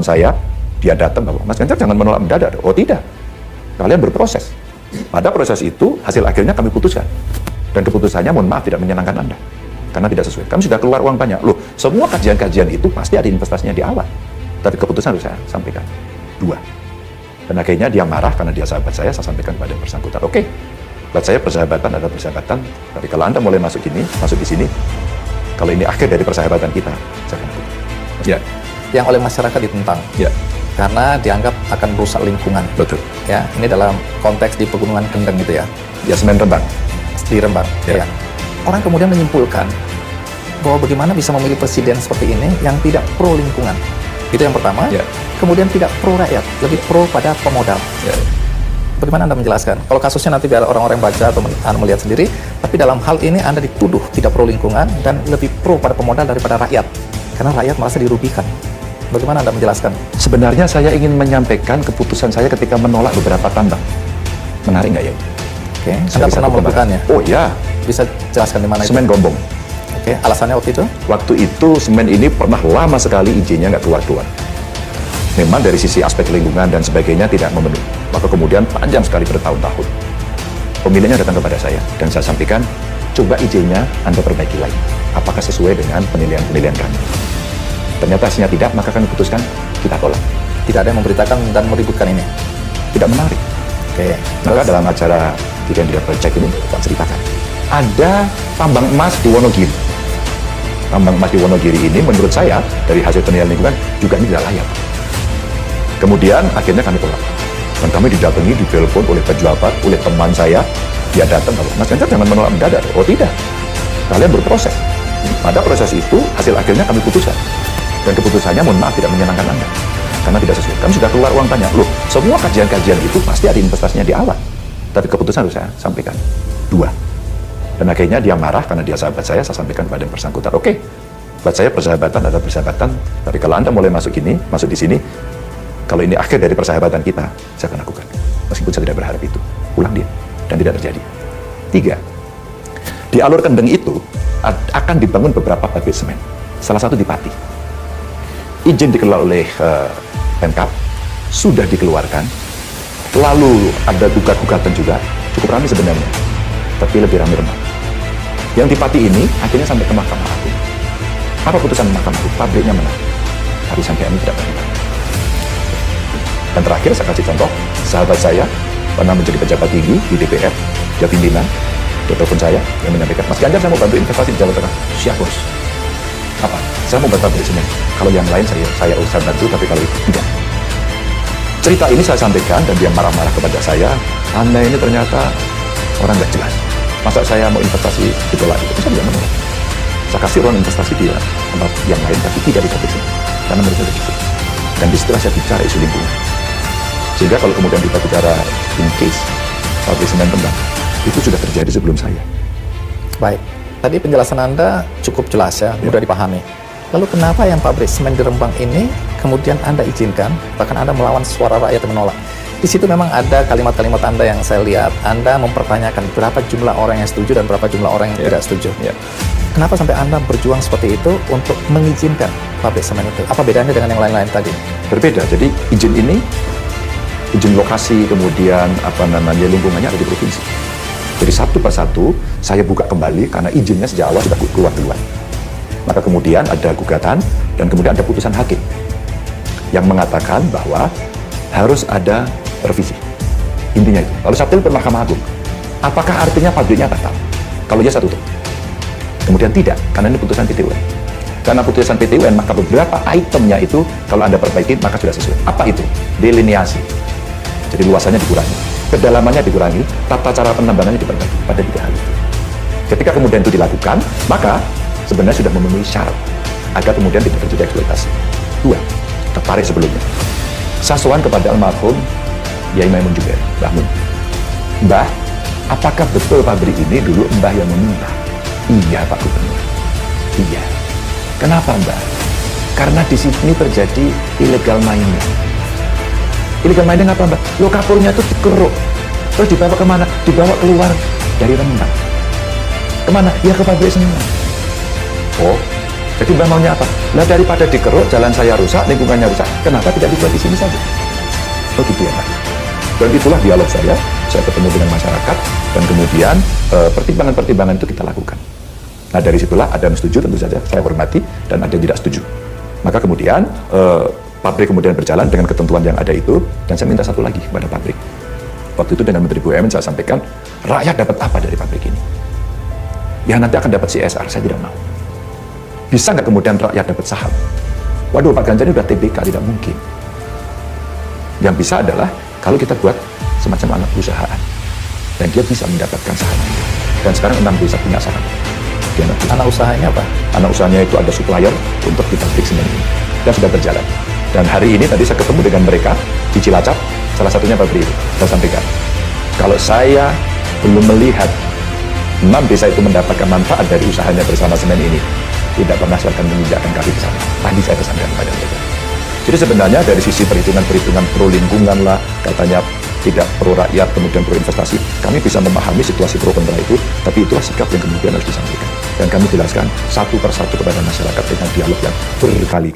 saya, dia datang bahwa Mas Ganjar jangan menolak mendadak. Oh tidak, kalian berproses. Pada proses itu hasil akhirnya kami putuskan, dan keputusannya mohon maaf tidak menyenangkan Anda karena tidak sesuai. Kami sudah keluar uang banyak loh. Semua kajian-kajian itu pasti ada investasinya di awal, tapi keputusan harus saya sampaikan 2. Dan akhirnya dia marah karena dia sahabat saya sampaikan pada yang bersangkutan. Oke, buat saya persahabatan adalah persahabatan, tapi kalau Anda mulai masuk di sini, kalau ini akhir dari persahabatan kita, saya akan ikut. Ya. Yang oleh masyarakat ditentang. Ya. Karena dianggap akan merusak lingkungan. Betul. Ya, ini dalam konteks di Pegunungan Kendeng gitu ya. Ya, semen Rembang. Di Rembang. Ya. Ya. Orang kemudian menyimpulkan bahwa bagaimana bisa memilih presiden seperti ini yang tidak pro lingkungan. Itu yang pertama. Ya. Kemudian tidak pro rakyat, lebih pro pada pemodal. Ya. Bagaimana Anda menjelaskan? Kalau kasusnya nanti biar orang-orang baca atau melihat sendiri, tapi dalam hal ini Anda dituduh tidak pro lingkungan dan lebih pro pada pemodal daripada rakyat. Karena rakyat merasa dirugikan. Bagaimana Anda menjelaskan? Sebenarnya saya ingin menyampaikan keputusan saya ketika menolak beberapa tambang. Menarik nggak ya? Oke, Anda pernah melakukannya? Oh ya. Bisa jelaskan di mana itu? Semen Gombong. Oke, alasannya waktu itu? Waktu itu semen ini pernah lama sekali izinnya nggak keluar-keluar. Memang dari sisi aspek lingkungan dan sebagainya tidak memenuhi. Maka kemudian panjang sekali bertahun-tahun. Pemiliknya datang kepada saya dan saya sampaikan, coba izinnya Anda perbaiki lagi. Apakah sesuai dengan penilaian kami? Ternyata hasilnya tidak, maka kami putuskan kita tolak. Tidak ada yang memberitakan dan meributkan ini? Tidak menarik. Oke. Maka dalam acara Weekend Leader Project ini, Pak ceritakan. Ada tambang emas di Wonogiri. Tambang emas di Wonogiri ini menurut saya, dari hasil penilaian lingkungan, juga ini tidak layak. Kemudian akhirnya kami tolak. Dan kami didatangi, ditelepon oleh pejabat, oleh teman saya. Dia datang, Mas Ganjar jangan menolak mendadak. Oh tidak, kalian berproses. Pada proses itu, hasil akhirnya kami putuskan. Dan keputusannya mohon maaf tidak menyenangkan Anda karena tidak sesuai. Kami sudah keluar uang banyak loh. Semua kajian-kajian itu pasti ada investasinya di awal, tapi keputusan harus saya sampaikan 2. Dan akhirnya dia marah karena dia sahabat saya sampaikan pada yang bersangkutan. Oke, buat saya persahabatan adalah persahabatan, tapi kalau Anda mulai masuk di sini, kalau ini akhir dari persahabatan kita, saya akan lakukan. Meskipun saya tidak berharap itu. Pulang dia, dan tidak terjadi. 3. Di alur Kendeng itu akan dibangun beberapa pabrik semen. Salah satu di Pati. Izin dikelola oleh Pemkab, sudah dikeluarkan. Lalu ada gugatan juga, cukup ramai sebenarnya, tapi lebih ramai Rembang. Yang di Pati ini akhirnya sampai ke Mahkamah Agung. Apa putusan Mahkamah Agung? Pabriknya menang, tapi sampai ini tidak berani. Dan terakhir saya kasih contoh, sahabat saya pernah menjadi pejabat tinggi di DPR, dia pimpinan, dia telepon saya yang menyampaikan, Mas Ganjar saya mau bantu investasi di Jawa Tengah. Siap bos. Apa? Saya mau bantu pabrik semen. Kalau yang lain saya usah bantu, tapi kalau itu tidak. Cerita ini saya sampaikan dan dia marah-marah kepada saya. Anda ini ternyata orang nggak jelas. Masa saya mau investasi ditolak itu? Saya tidak menolak. Saya kasih ruang investasi di tempat yang lain, tapi tidak di pabrik semen. Karena menurut saya cukup. Dan disitulah saya bicara isu lingkungan. Sehingga kalau kemudian kita bicara in case pabrik semen Rembang, itu sudah terjadi sebelum saya. Baik. Tadi penjelasan Anda cukup jelas ya, mudah dipahami. Lalu kenapa yang pabrik semen di Rembang ini kemudian Anda izinkan, bahkan Anda melawan suara rakyat yang menolak? Di situ memang ada kalimat-kalimat Anda yang saya lihat, Anda mempertanyakan berapa jumlah orang yang setuju dan berapa jumlah orang yang tidak setuju. Kenapa sampai Anda berjuang seperti itu untuk mengizinkan pabrik semen itu? Apa bedanya dengan yang lain-lain tadi? Berbeda, jadi izin ini, izin lokasi, kemudian lingkungannya ada di provinsi. Jadi satu persatu saya buka kembali karena izinnya sejak awal sudah keluar duluan. Maka kemudian ada gugatan dan kemudian ada putusan hakim yang mengatakan bahwa harus ada revisi. Intinya itu. Lalu saya telepon Mahkamah Agung. Apakah artinya pabriknya batal? Kalau ya saya tutup. Kemudian tidak, karena ini putusan PT UN. Karena putusan PT UN, maka beberapa itemnya itu kalau Anda perbaiki maka sudah sesuai. Apa itu? Delineasi. Jadi luasannya dikurangi. Kedalamannya dikurangi, tata cara penambangannya diperbaiki pada 3 hal itu. Ketika kemudian itu dilakukan, maka sebenarnya sudah memenuhi syarat agar kemudian tidak terjadi eksploitasi. 2, tertarik sebelumnya. Sasuan kepada almarhum Yai Maimun Jubair, Mbah Mun. Mbah, apakah betul pabrik ini dulu Mbah yang meminta? Iya Pak Gubernur. Iya. Kenapa Mbah? Karena di sini terjadi illegal mining. Illegal mining apa Mbak? Lo kapurnya itu dikeruk, terus dibawa kemana? Dibawa keluar dari Rembang. Kemana? Ya ke pabrik semen. Oh, Jadi Mbah maunya apa? Nah, daripada dikeruk, jalan saya rusak, lingkungannya rusak, kenapa tidak dibuat di sini saja? Oh gitu ya Mbah. Dan itulah dialog saya ketemu dengan masyarakat, dan kemudian pertimbangan-pertimbangan itu kita lakukan. Nah dari situlah ada yang setuju, tentu saja saya hormati, dan ada yang tidak setuju. Maka kemudian pabrik kemudian berjalan dengan ketentuan yang ada itu, dan saya minta satu lagi kepada pabrik. Waktu itu dengan Menteri BUMN saya sampaikan, rakyat dapat apa dari pabrik ini? Ya nanti akan dapat CSR, saya tidak mau. Bisa nggak kemudian rakyat dapat saham? Waduh, Pak Ganjar ini udah TBK, tidak mungkin. Yang bisa adalah kalau kita buat semacam anak perusahaan, dan dia bisa mendapatkan saham. Dan sekarang 6 desa punya saham. Anak usahanya apa? Anak usahanya itu ada supplier untuk di pabrik semen ini, dan sudah berjalan. Dan hari ini tadi saya ketemu dengan mereka di Cilacap, salah satunya pabrik itu. Saya sampaikan, kalau saya belum melihat 6 desa itu mendapatkan manfaat dari usahanya bersama semen ini, tidak pernah saya akan menginjakkan kaki ke sana. Tadi saya pesankan kepada mereka. Jadi sebenarnya dari sisi perhitungan pro lingkungan lah, katanya tidak pro rakyat, kemudian pro investasi, kami bisa memahami situasi pro kontra itu, tapi itulah sikap yang kemudian harus disampaikan. Dan kami jelaskan satu persatu kepada masyarakat dengan dialog yang berkali-kali.